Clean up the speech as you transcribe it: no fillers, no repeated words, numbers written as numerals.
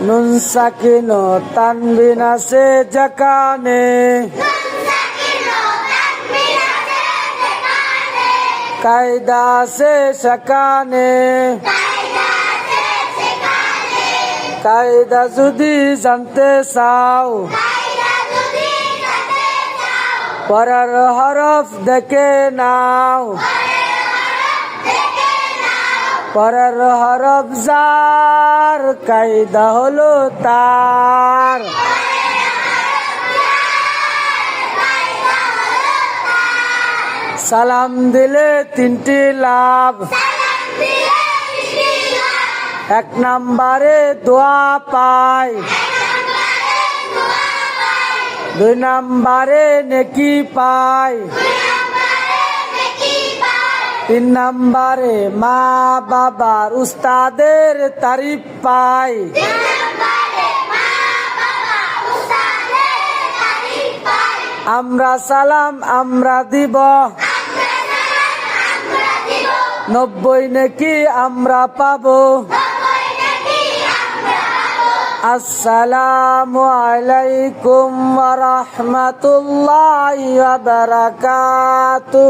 নুন সাকিন ও তানবিন আছে যেখানে, কায়দা আছে সেখানে। কায়দা যদি জানতে চাও, পরের হরফ দেখে নাও। পরের হরফ জার, কায়দা হলো তার। সালাম দিলে তিনটি লাভ, এক নম্বরে দোয়া পাই, দুই নম্বরে নেকি পাই, তিন নম্বরে মা বাবার উস্তাদের তারিফ পাই। আমরা সালাম আমরা দিব, 90 নেকি আমরা পাবো। আসসালামু আলাইকুম ওয়া রাহমাতুল্লাহি ওয়া বারাকাতুহু।